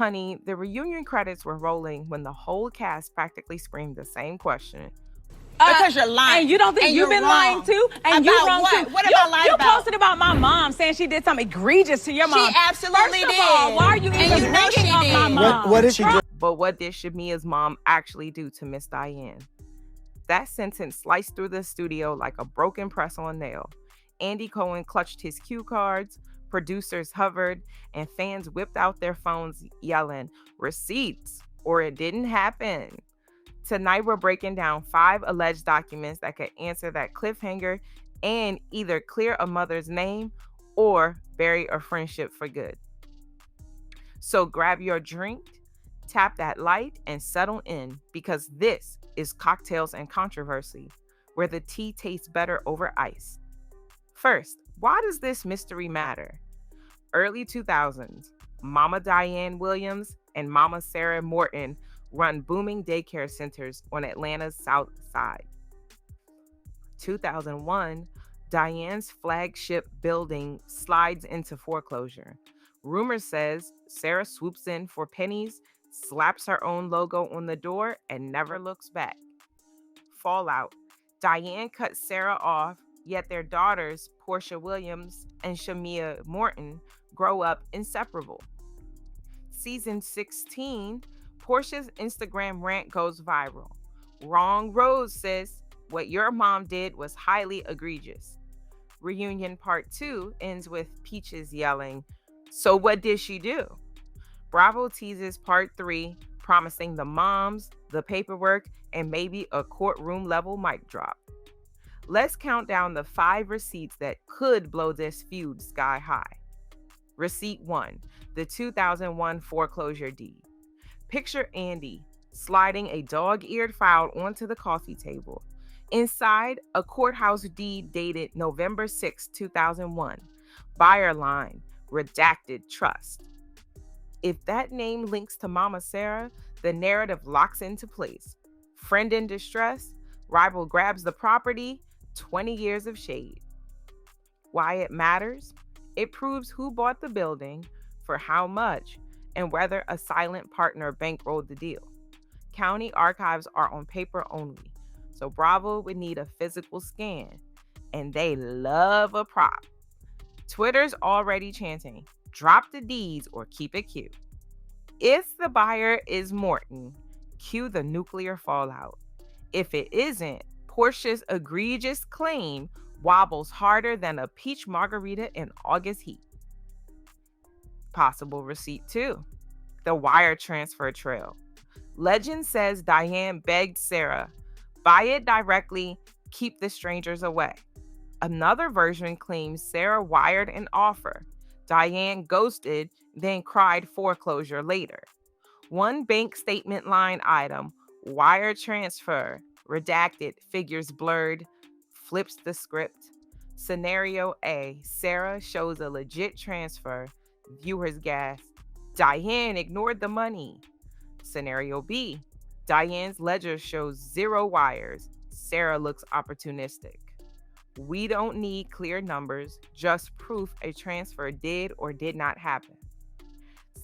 Honey, the reunion credits were rolling when the whole cast practically screamed the same question. Because you're lying. And you don't think and you've been wrong. lying too? And about you wrong what? too. What have I lied you about? posted about my mom saying she did something egregious to your mom. She absolutely First of did. all, why are you And even you know bringing she up my did. mom? What did she do? But what did Shamea's mom actually do to Miss Diane? That sentence sliced through the studio like a broken press-on nail. Andy Cohen clutched his cue cards, producers hovered, and fans whipped out their phones yelling, "Receipts," or "It didn't happen." Tonight, we're breaking down 5 alleged documents that could answer that cliffhanger and either clear a mother's name or bury a friendship for good. So grab your drink, tap that light, and settle in, because this is Cocktails and Controversy, where the tea tastes better over ice. First, why does this mystery matter? Early 2000s, Mama Diane Williams and Mama Sarah Morton run booming daycare centers on Atlanta's South Side. 2001, Diane's flagship building slides into foreclosure. Rumor says Sarah swoops in for pennies, slaps her own logo on the door, and never looks back. Fallout. Diane cut Sarah off, yet their daughters, Porsha Williams and Shameea Morton, grow up inseparable. Season 16, Porsha's Instagram rant goes viral. "Wrong road, sis. What your mom did was highly egregious." Reunion Part 2 ends with Peaches yelling, "So what did she do?" Bravo teases Part 3, promising the moms, the paperwork, and maybe a courtroom level mic drop. Let's count down the 5 receipts that could blow this feud sky high. Receipt 1, the 2001 foreclosure deed. Picture Andy sliding a dog-eared file onto the coffee table. Inside, a courthouse deed dated November 6, 2001. Buyer line, redacted trust. If that name links to Mama Sarah, the narrative locks into place. Friend in distress, rival grabs the property, 20 years of shade. Why it matters? It proves who bought the building, for how much, and whether a silent partner bankrolled the deal. County archives are on paper only, so Bravo would need a physical scan, and they love a prop. Twitter's already chanting, "Drop the deeds or keep it cute." If the buyer is Morton, cue the nuclear fallout. If it isn't, Porsha's egregious claim wobbles harder than a peach margarita in August heat. Possible receipt 2, the wire transfer trail. Legend says Diane begged Sarah, "Buy it directly, keep the strangers away." Another version claims Sarah wired an offer. Diane ghosted, then cried foreclosure later. One bank statement line item, wire transfer, redacted, figures blurred, flips the script. Scenario A, Sarah shows a legit transfer. Viewers gasp, "Diane ignored the money." Scenario B, Diane's ledger shows 0 wires. Sarah looks opportunistic. We don't need clear numbers, just proof a transfer did or did not happen.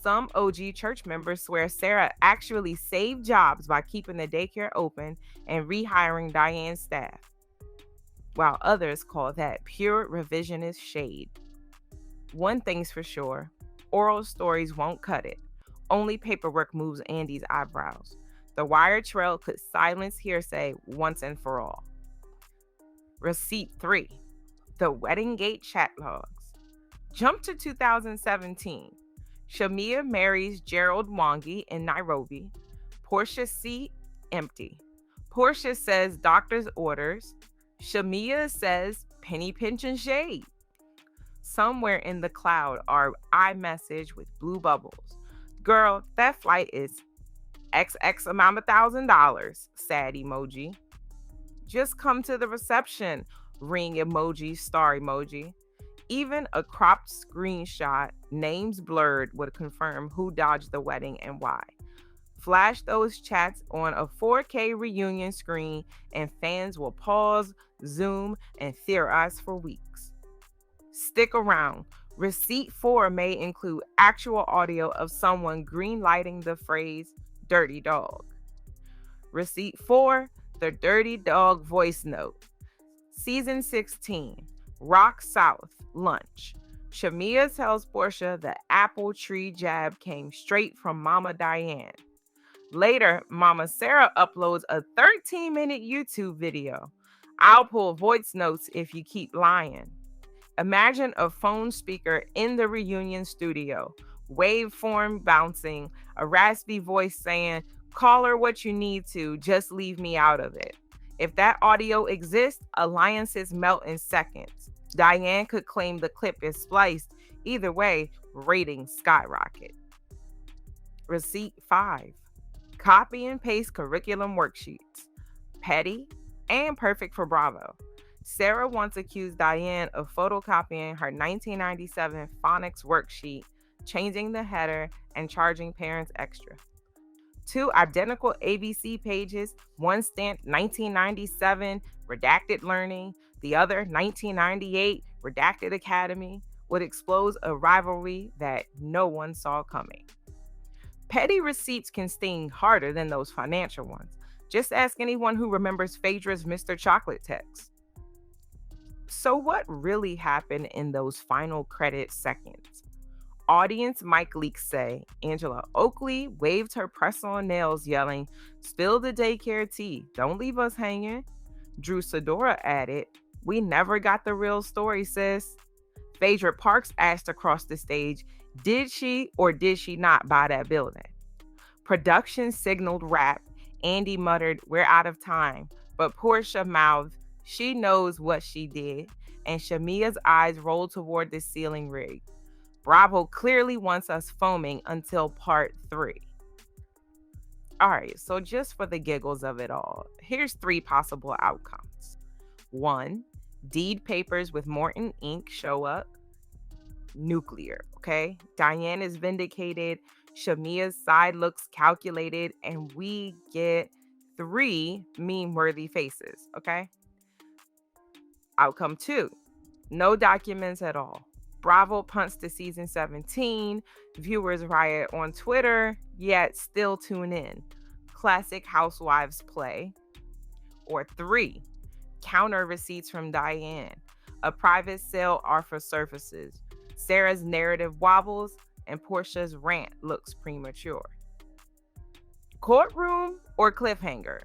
Some OG church members swear Sarah actually saved jobs by keeping the daycare open and rehiring Diane's staff, while others call that pure revisionist shade. One thing's for sure, oral stories won't cut it. Only paperwork moves Andy's eyebrows. The wire trail could silence hearsay once and for all. Receipt 3, the wedding gate chat logs. Jump to 2017. Shameea marries Gerald Mwangi in Nairobi. Porsha seat empty. Porsha says doctor's orders. Shameea says penny pinch and shade. Somewhere in the cloud are iMessage with blue bubbles. "Girl, that flight is XX amount of $1,000, sad emoji. "Just come to the reception," ring emoji, star emoji. Even a cropped screenshot, names blurred, would confirm who dodged the wedding and why. Flash those chats on a 4K reunion screen and fans will pause, zoom, and theorize for weeks. Stick around. Receipt 4 may include actual audio of someone greenlighting the phrase dirty dog. Receipt 4, the dirty dog voice note. Season 16, Rock South, lunch. Shameea tells Porsha the apple tree jab came straight from Mama Diane. Later, Mama Sarah uploads a 13-minute YouTube video. I'll pull voice notes if you keep lying. Imagine a phone speaker in the reunion studio, waveform bouncing, a raspy voice saying, "Call her what you need to, just leave me out of it." If that audio exists, alliances melt in seconds. Diane could claim the clip is spliced. Either way, ratings skyrocket. Receipt 5. Copy and paste curriculum worksheets. Petty and perfect for Bravo. Sarah once accused Diane of photocopying her 1997 phonics worksheet, changing the header, and charging parents extra. 2 identical ABC pages, one stamped 1997 Redacted Learning, the other 1998 Redacted Academy, would expose a rivalry that no one saw coming. Petty receipts can sting harder than those financial ones. Just ask anyone who remembers Phaedra's Mr. Chocolate text. So, what really happened in those final credit seconds? Audience mic leaks say Angela Oakley waved her press on nails, yelling, "Spill the daycare tea, don't leave us hanging." Drew Sidora added, "We never got the real story, sis." Phaedra Parks asked across the stage, "Did she or did she not buy that building?" Production signaled wrap. Andy muttered, "We're out of time." But Porsha mouthed, "She knows what she did." And Shamea's eyes rolled toward the ceiling rig. Bravo clearly wants us foaming until part 3. All right, so just for the giggles of it all, here's 3 possible outcomes. 1, deed papers with Morton ink show up. Nuclear, okay? Diane is vindicated, Shamea's side looks calculated, and we get 3 meme-worthy faces, okay? Outcome 2, no documents at all. Bravo punts to season 17, viewers riot on Twitter, yet still tune in. Classic Housewives play. Or 3, counter receipts from Diane, a private sale offer surfaces. Sarah's narrative wobbles, and Porsha's rant looks premature. Courtroom or cliffhanger?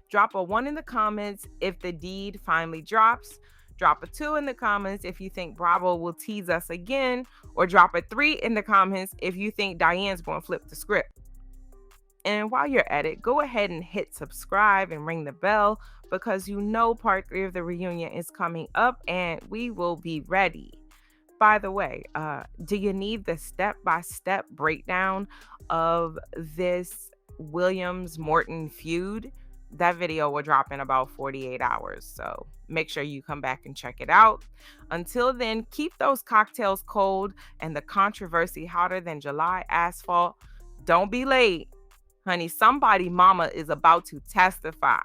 Drop a 1 in the comments if the deed finally drops. Drop a 2 in the comments if you think Bravo will tease us again. Or drop a 3 in the comments if you think Diane's going to flip the script. And while you're at it, go ahead and hit subscribe and ring the bell, because you know part 3 of the reunion is coming up and we will be ready. By the way, do you need the step-by-step breakdown of this Williams-Morton feud? That video will drop in about 48 hours, so make sure you come back and check it out. Until then, keep those cocktails cold and the controversy hotter than July asphalt. Don't be late. Honey, somebody mama is about to testify.